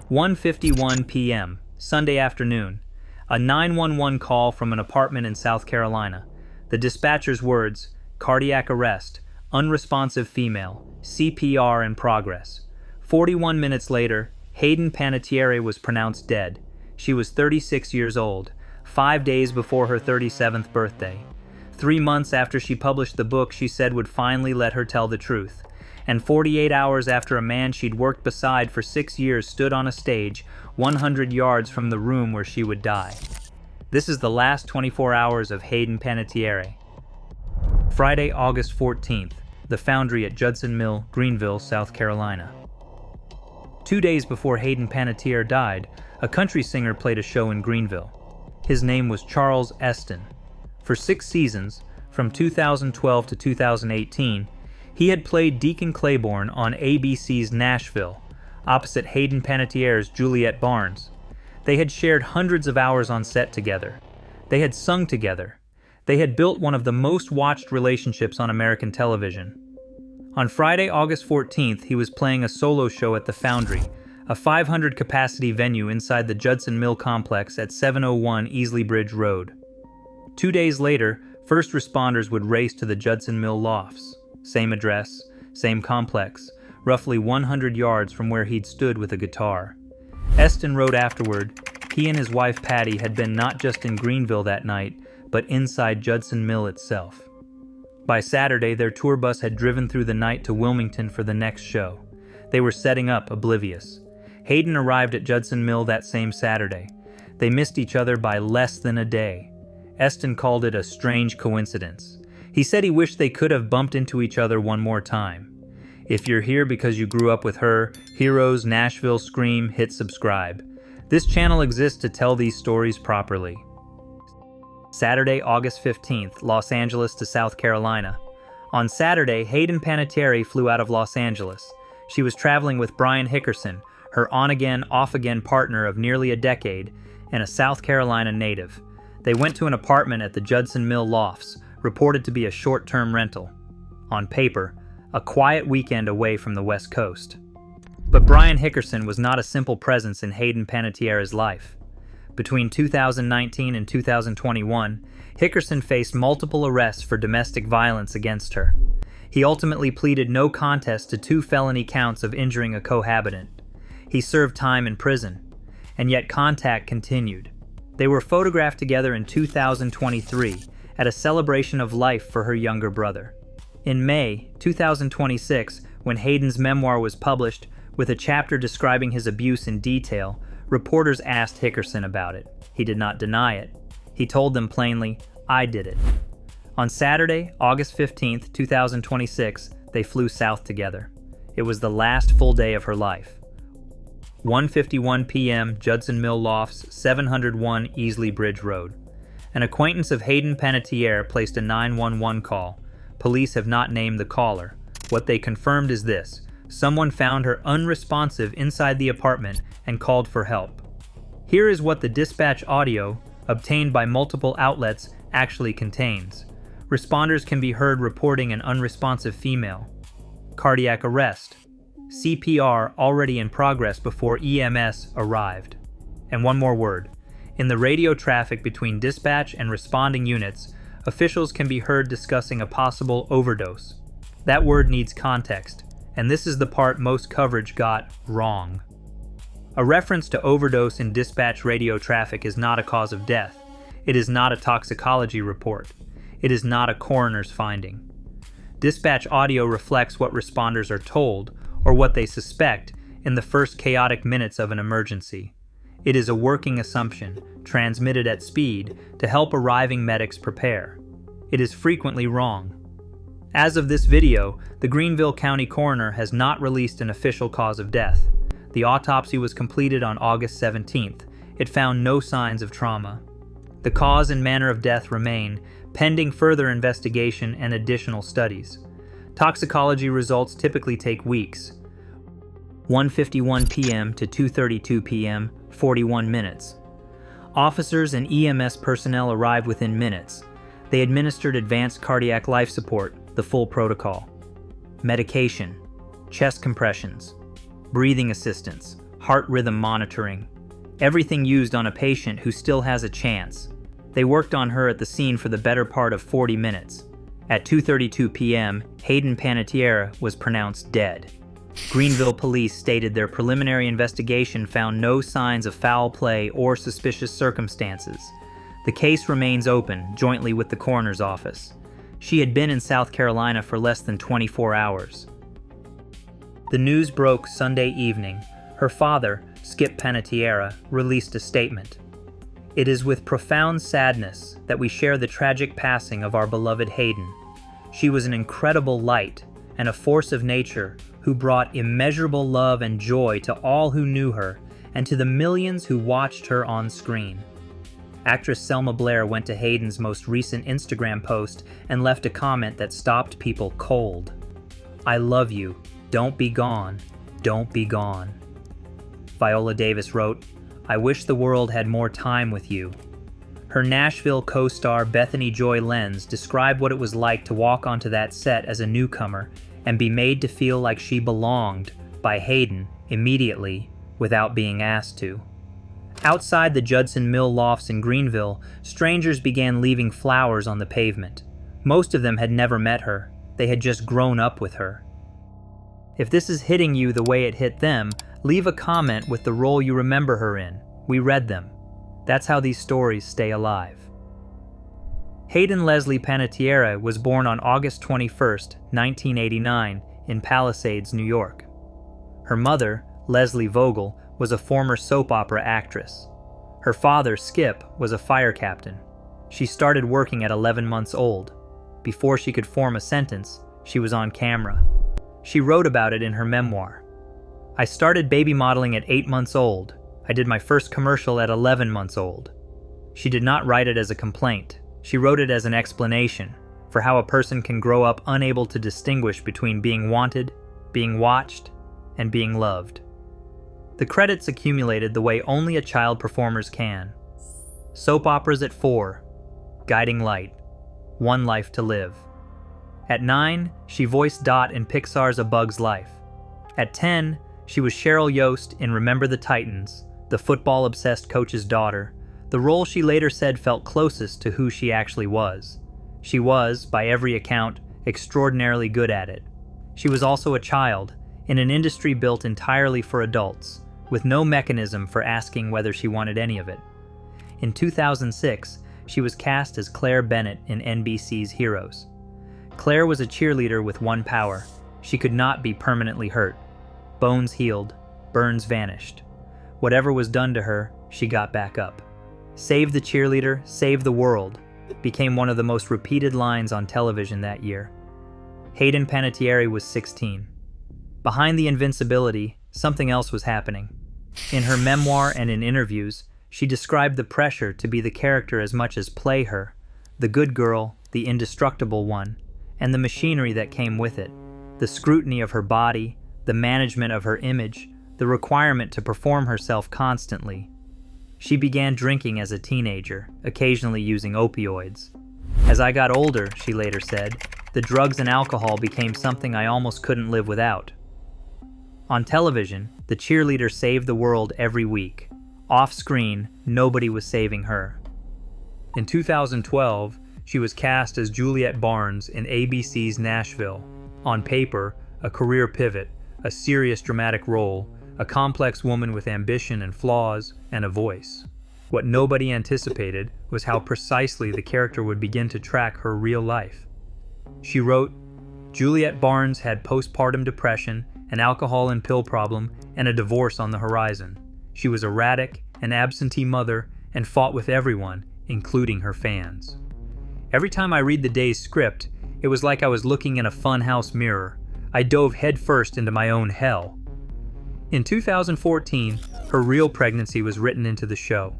1:51 p.m., Sunday afternoon. A 911 call from an apartment in South Carolina. The dispatcher's words: cardiac arrest, unresponsive female, CPR in progress. 41 minutes later, Hayden Panettiere was pronounced dead. She was 36 years old, 5 days before her 37th birthday. 3 months after she published the book she said would finally let her tell the truth. And 48 hours after a man she'd worked beside for 6 years stood on a stage 100 yards from the room where she would die. This is the last 24 hours of Hayden Panettiere. Friday, August 14th, the Foundry at Judson Mill, Greenville, South Carolina. 2 days before Hayden Panettiere died, a country singer played a show in Greenville. His name was Charles Esten. For 6 seasons, from 2012 to 2018, he had played Deacon Claiborne on ABC's Nashville, opposite Hayden Panettiere's Juliet Barnes. They had shared hundreds of hours on set together. They had sung together. They had built one of the most watched relationships on American television. On Friday, August 14th, he was playing a solo show at the Foundry, a 500-capacity venue inside the Judson Mill complex at 701 Easley Bridge Road. 2 days later, first responders would race to the Judson Mill lofts. Same address, same complex, roughly 100 yards from where he'd stood with a guitar. Esten wrote afterward, he and his wife Patty had been not just in Greenville that night, but inside Judson Mill itself. By Saturday, their tour bus had driven through the night to Wilmington for the next show. They were setting up, oblivious. Hayden arrived at Judson Mill that same Saturday. They missed each other by less than a day. Esten called it a strange coincidence. He said he wished they could have bumped into each other one more time. If you're here because you grew up with her, Heroes, Nashville, Scream, hit subscribe. This channel exists to tell these stories properly. Saturday, August 15th, Los Angeles to South Carolina. On Saturday, Hayden Panettiere flew out of Los Angeles. She was traveling with Brian Hickerson, her on-again, off-again partner of nearly a decade, and a South Carolina native. They went to an apartment at the Judson Mill lofts, reported to be a short-term rental. On paper, a quiet weekend away from the West Coast. But Brian Hickerson was not a simple presence in Hayden Panettiere's life. Between 2019 and 2021, Hickerson faced multiple arrests for domestic violence against her. He ultimately pleaded no contest to 2 felony counts of injuring a cohabitant. He served time in prison, and yet contact continued. They were photographed together in 2023 at a celebration of life for her younger brother. In May 2026, when Hayden's memoir was published, with a chapter describing his abuse in detail, reporters asked Hickerson about it. He did not deny it. He told them plainly, "I did it." On Saturday, August 15th, 2026, they flew south together. It was the last full day of her life. 1:51 p.m., Judson Mill Lofts, 701 Easley Bridge Road. An acquaintance of Hayden Panettiere placed a 911 call. Police have not named the caller. What they confirmed is this: someone found her unresponsive inside the apartment and called for help. Here is what the dispatch audio, obtained by multiple outlets, actually contains. Responders can be heard reporting an unresponsive female. Cardiac arrest. CPR already in progress before EMS arrived. And one more word. In the radio traffic between dispatch and responding units, officials can be heard discussing a possible overdose. That word needs context, and this is the part most coverage got wrong. A reference to overdose in dispatch radio traffic is not a cause of death. It is not a toxicology report. It is not a coroner's finding. Dispatch audio reflects what responders are told, or what they suspect, in the first chaotic minutes of an emergency. It is a working assumption, transmitted at speed, to help arriving medics prepare. It is frequently wrong. As of this video, the Greenville County coroner has not released an official cause of death. The autopsy was completed on August 17th. It found no signs of trauma. The cause and manner of death remain, pending further investigation and additional studies. Toxicology results typically take weeks. 1:51 p.m. to 2:32 p.m., 41 minutes. Officers and EMS personnel arrived within minutes. They administered advanced cardiac life support, the full protocol. Medication, chest compressions, breathing assistance, heart rhythm monitoring, everything used on a patient who still has a chance. They worked on her at the scene for the better part of 40 minutes. At 2:32 p.m., Hayden Panettiere was pronounced dead. Greenville police stated their preliminary investigation found no signs of foul play or suspicious circumstances. The case remains open, jointly with the coroner's office. She had been in South Carolina for less than 24 hours. The news broke Sunday evening. Her father, Skip Panettiere, released a statement. "It is with profound sadness that we share the tragic passing of our beloved Hayden. She was an incredible light and a force of nature who brought immeasurable love and joy to all who knew her and to the millions who watched her on screen." Actress Selma Blair went to Hayden's most recent Instagram post and left a comment that stopped people cold. "I love you. Don't be gone. Don't be gone." Viola Davis wrote, "I wish the world had more time with you." Her Nashville co-star Bethany Joy Lenz described what it was like to walk onto that set as a newcomer and be made to feel like she belonged by Hayden immediately without being asked to. Outside the Judson Mill lofts in Greenville, strangers began leaving flowers on the pavement. Most of them had never met her. They had just grown up with her. If this is hitting you the way it hit them, leave a comment with the role you remember her in. We read them. That's how these stories stay alive. Hayden Leslie Panettiere was born on August 21, 1989, in Palisades, New York. Her mother, Leslie Vogel, was a former soap opera actress. Her father, Skip, was a fire captain. She started working at 11 months old. Before she could form a sentence, she was on camera. She wrote about it in her memoir. "I started baby modeling at 8 months old. I did my first commercial at 11 months old." She did not write it as a complaint. She wrote it as an explanation for how a person can grow up unable to distinguish between being wanted, being watched, and being loved. The credits accumulated the way only a child performer's can. Soap operas at 4, Guiding Light, One Life to Live. At 9, she voiced Dot in Pixar's A Bug's Life. At 10, she was Cheryl Yost in Remember the Titans, the football-obsessed coach's daughter, the role she later said felt closest to who she actually was. She was, by every account, extraordinarily good at it. She was also a child, in an industry built entirely for adults, with no mechanism for asking whether she wanted any of it. In 2006, she was cast as Claire Bennett in NBC's Heroes. Claire was a cheerleader with one power. She could not be permanently hurt. Bones healed, burns vanished. Whatever was done to her, she got back up. "Save the cheerleader, save the world" became one of the most repeated lines on television that year. Hayden Panettiere was 16. Behind the invincibility, something else was happening. In her memoir and in interviews, she described the pressure to be the character as much as play her, the good girl, the indestructible one, and the machinery that came with it, the scrutiny of her body, the management of her image, the requirement to perform herself constantly. She began drinking as a teenager, occasionally using opioids. "As I got older," she later said, "the drugs and alcohol became something I almost couldn't live without." On television, the cheerleader saved the world every week. Off-screen, nobody was saving her. In 2012, she was cast as Juliet Barnes in ABC's Nashville. On paper, a career pivot, a serious dramatic role, a complex woman with ambition and flaws, and a voice. What nobody anticipated was how precisely the character would begin to track her real life. She wrote, "Juliet Barnes had postpartum depression, an alcohol and pill problem, and a divorce on the horizon. She was erratic, an absentee mother, and fought with everyone, including her fans. Every time I read the day's script, it was like I was looking in a funhouse mirror. I dove headfirst into my own hell." In 2014, her real pregnancy was written into the show.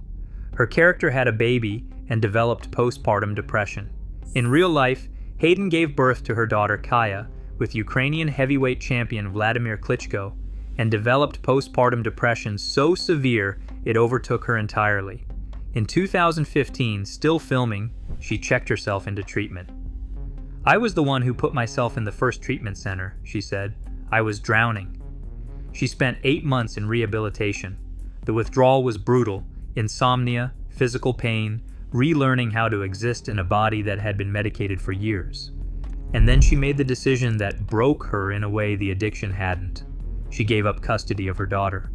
Her character had a baby and developed postpartum depression. In real life, Hayden gave birth to her daughter Kaya with Ukrainian heavyweight champion Vladimir Klitschko and developed postpartum depression so severe it overtook her entirely. In 2015, still filming, she checked herself into treatment. "I was the one who put myself in the first treatment center," she said. "I was drowning." She spent 8 months in rehabilitation. The withdrawal was brutal: insomnia, physical pain, relearning how to exist in a body that had been medicated for years. And then she made the decision that broke her in a way the addiction hadn't. She gave up custody of her daughter.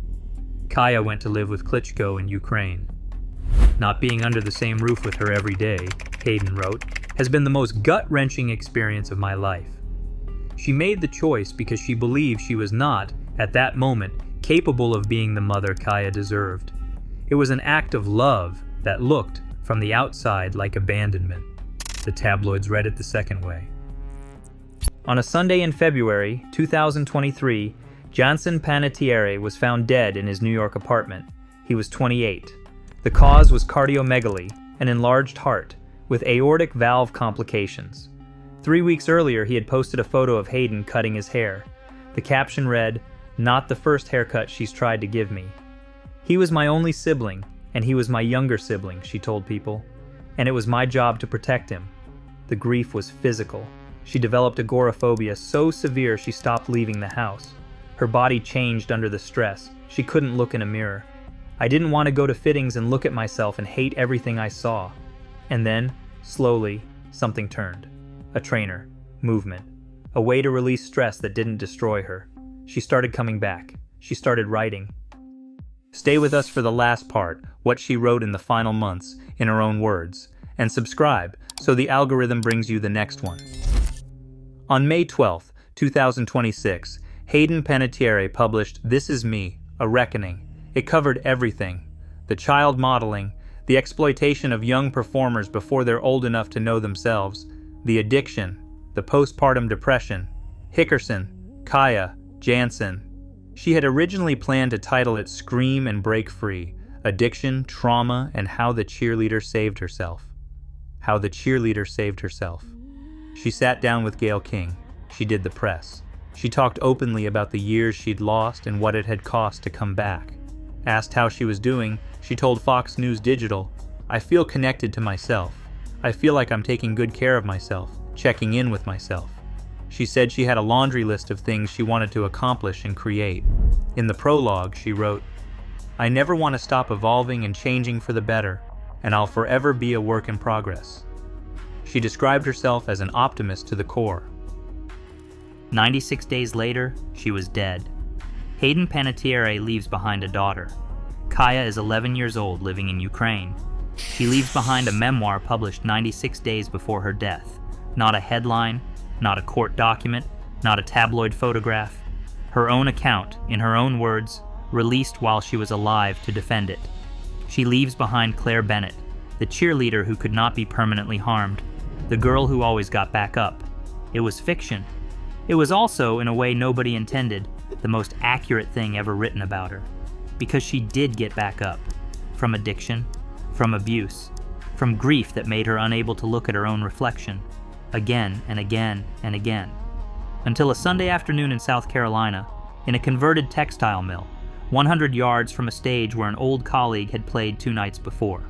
Kaya went to live with Klitschko in Ukraine. Not being under the same roof with her every day, Hayden wrote, has been the most gut-wrenching experience of my life. She made the choice because she believed she was not, at that moment, capable of being the mother Kaya deserved. It was an act of love that looked, from the outside, like abandonment. The tabloids read it the second way. On a Sunday in February 2023, Hayden Panettiere was found dead in his New York apartment. He was 28. The cause was cardiomegaly, an enlarged heart, with aortic valve complications. 3 weeks earlier, he had posted a photo of Hayden cutting his hair. The caption read, "Not the first haircut she's tried to give me." He was my only sibling, and he was my younger sibling, she told people. And it was my job to protect him. The grief was physical. She developed agoraphobia so severe she stopped leaving the house. Her body changed under the stress. She couldn't look in a mirror. I didn't want to go to fittings and look at myself and hate everything I saw. And then, slowly, something turned. A trainer, movement, a way to release stress that didn't destroy her. She started coming back. She started writing. Stay with us for the last part, what she wrote in the final months, in her own words, and subscribe so the algorithm brings you the next one. On May 12, 2026, Hayden Panettiere published This Is Me, A Reckoning. It covered everything: the child modeling, the exploitation of young performers before they're old enough to know themselves, the addiction, the postpartum depression, Hickerson, Kaya, Jansen. She had originally planned to title it Scream and Break Free: Addiction, Trauma, and How the Cheerleader Saved Herself. How the Cheerleader Saved Herself. She sat down with Gayle King. She did the press. She talked openly about the years she'd lost and what it had cost to come back. Asked how she was doing, she told Fox News Digital, "I feel connected to myself. I feel like I'm taking good care of myself, checking in with myself." She said she had a laundry list of things she wanted to accomplish and create. In the prologue, she wrote, "I never want to stop evolving and changing for the better, and I'll forever be a work in progress." She described herself as an optimist to the core. 96 days later, she was dead. Hayden Panettiere leaves behind a daughter. Kaya is 11 years old, living in Ukraine. She leaves behind a memoir published 96 days before her death. Not a headline, not a court document, not a tabloid photograph. Her own account, in her own words, released while she was alive to defend it. She leaves behind Claire Bennett, the cheerleader who could not be permanently harmed, the girl who always got back up. It was fiction. It was also, in a way nobody intended, the most accurate thing ever written about her. Because she did get back up. From addiction, from abuse, from grief that made her unable to look at her own reflection, again and again and again. Until a Sunday afternoon in South Carolina, in a converted textile mill, 100 yards from a stage where an old colleague had played 2 nights before.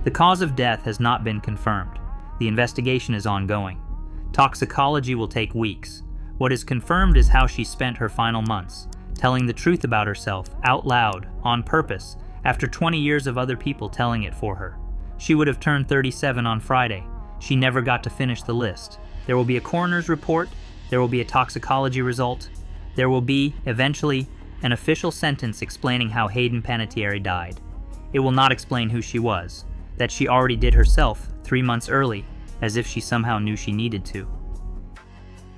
The cause of death has not been confirmed. The investigation is ongoing. Toxicology will take weeks. What is confirmed is how she spent her final months, telling the truth about herself out loud, on purpose, after 20 years of other people telling it for her. She would have turned 37 on Friday. She never got to finish the list. There will be a coroner's report. There will be a toxicology result. There will be, eventually, an official sentence explaining how Hayden Panettiere died. It will not explain who she was, that she already did herself 3 months early, as if she somehow knew she needed to.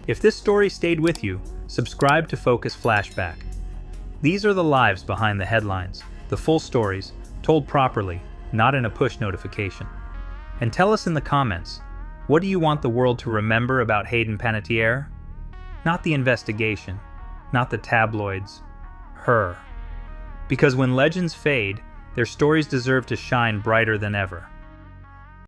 If this story stayed with you, subscribe to Focus Flashback. These are the lives behind the headlines, the full stories, told properly, not in a push notification. And tell us in the comments, what do you want the world to remember about Hayden Panettiere? Not the investigation, not the tabloids, her. Because when legends fade, their stories deserve to shine brighter than ever.